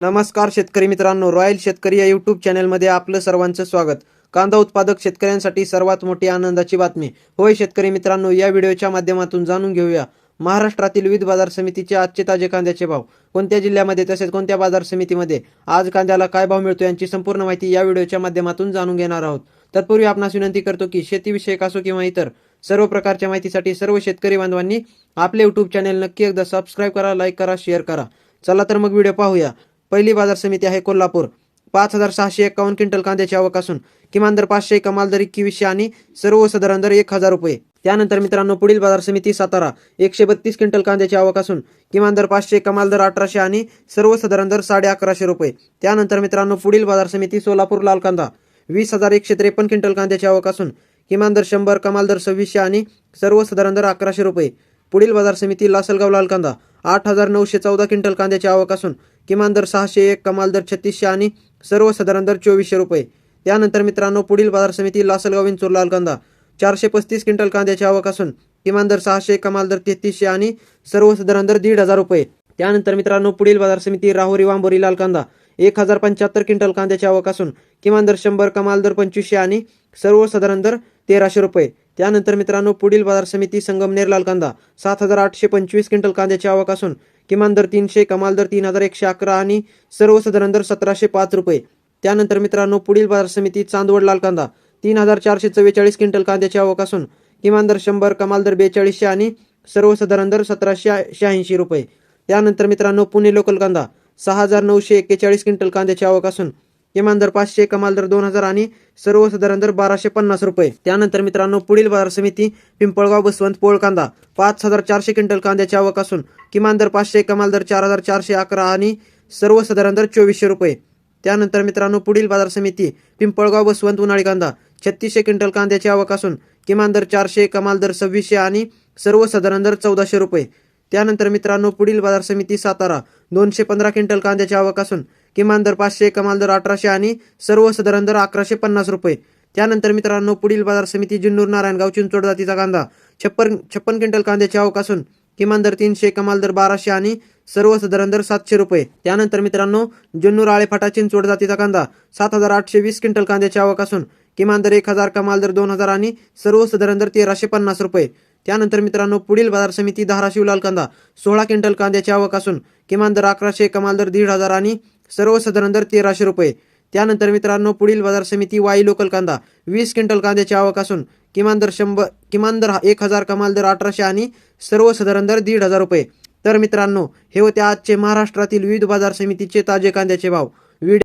नमस्कार शेतकरी मित्रांनो, रॉयल शेतकरी या यूट्यूब चॅनलमध्ये आपलं सर्वांचं स्वागत। कांदा उत्पादक शेतकऱ्यांसाठी सर्वात मोठी आनंदाची बातमी। होय शेतकरी मित्रांनो, या व्हिडिओच्या माध्यमातून जाणून घेऊया महाराष्ट्रातील विविध बाजार समितीचे आजचे ताजे कांद्याचे भाव, कोणत्या जिल्ह्यामध्ये तसेच कोणत्या बाजार समितीमध्ये आज कांद्याला काय भाव मिळतो यांची संपूर्ण माहिती या व्हिडिओच्या माध्यमातून जाणून घेणार आहोत। तत्पूर्वी आपणास विनंती करतो की शेतीविषयक असो किंवा इतर सर्व प्रकारच्या माहितीसाठी सर्व शेतकरी बांधवांनी आपले यूट्यूब चॅनल नक्की एकदा सबस्क्राईब करा, लाईक करा, शेअर करा। चला तर मग व्हिडिओ पाहूया। पहिली बाजार समिती आहे कोल्हापूर। 5651 क्विंटल कांद्याची आवक असून किमान दर 500, कमाल दर 2100 आणि सर्वसाधारण दर 1000 रुपये। त्यानंतर मित्रांनो पुढील बाजार समिती सातारा। 132 क्विंटल कांद्याची आवक असून किमान दर 500, कमाल दर 1800 आणि सर्वसाधारण दर 1150 रुपये। त्यानंतर मित्रांनो पुढील बाजार समिती सोलापूर लाल कांदा। 20153 क्विंटल कांद्याची आवक असून किमान दर 100, कमाल दर 2600 आणि सर्वसाधारण दर 1100 रुपये। पुढील बाजार समिती लासलगाव लाल कांदा। 8914 क्विंटल कांद्याची आवक असून किमान दर 601, कमाल दर 3600 आणि सर्वसाधारण दर 2400 रुपये। त्यानंतर मित्रांनो पुढील बाजार समिती लासलगाव विंचूर लाल कांदा। 435 क्विंटल कांद्याची आवक असून किमान दर 600, कमाल दर 3300 आणि सर्वसाधारण दर 1500 रुपये। त्यानंतर मित्रांनो पुढील बाजार समिती राहुरी वांबोरी लाल कांदा। 1075 क्विंटल कांद्याची आवक असून किमान दर 100, कमाल दर 2500 आणि सर्वसाधारण दर 1300 रुपये। त्यानंतर मित्रांनो पुढील बाजार समिती संगमनेर लाल कांदा। 7825 क्विंटल कांद्याची आवक असून किमान दर 300, कमाल दर 3111 आणि सर्वसाधारण दर 1705 रुपये। त्यानंतर मित्रांनो पुढील बाजार समिती चांदवड लाल कांदा। 3444 क्विंटल कांद्याची आवक असून किमान दर 100, कमाल दर 4200 आणि सर्वसाधारण दर 1786 रुपये। त्यानंतर मित्रांनो पुणे लोकल कांदा। 6941 क्विंटल कांद्याची आवक असून किमान दर 500, कमाल दर 2000 आणि सर्वसाधारण दर 1250 रुपये। त्यानंतर मित्रांनो पुढील बाजार समिती पिंपळगाव बसवंत पोळ कांदा। 5400 क्विंटल कांद्याची आवक असून किमान दर 500, कमाल दर 4411 आणि सर्वसाधारण दर 2400 रुपये। त्यानंतर मित्रांनो पुढील बाजार समिती पिंपळगाव बसवंत उन्हाळी कांदा। 3600 क्विंटल कांद्याची आवक असून किमान दर 400, कमाल दर 2600 आणि सर्वसाधारण दर 1400 रुपये। त्यानंतर मित्रांनो पुढील बाजार समिती सातारा। 215 क्विंटल कांद्याची आवक असून किमान दर 500, कमाल दर 1800 आणि सर्वसाधारण दर 1150 रुपये। त्यानंतर मित्रांनो पुढील बाजार समिती जुन्नूर नारायणगाव चिंचोड जातीचा कांदा। 56 क्विंटल कांद्याची आवक असून किमान दर 300, कमाल दर 1200 आणि सर्वसाधारण दर 700 रुपये। त्यानंतर मित्रांनो जुन्नूर आळेफाटा चिंचोड जातीचा कांदा। 7820 क्विंटल कांद्याची आवक असून किमान दर 1000, कमाल दर 2000 आणि सर्वसाधारण दर 1350 रुपये। त्यानंतर मित्रांनो पुढील बाजार समिती धाराशिव लाल कांदा। 16 क्विंटल कांद्याची आवक असून किमान दर 1100, कमाल दर 1500 आणि सर्वसाधारण दर 1300 रुपये। त्यानंतर मित्रांनो पुढील बाजार समिती वाई लोकल कांदा। 20 क्विंटल कांद्याची आवक असून किमान दर 1000, कमाल दर 1800 आणि सर्वसाधारण दर 1500 रुपये। तर मित्रांनो हे होते आजचे महाराष्ट्रातील विविध बाजार समितीचे ताजे कांद्याचे भाव।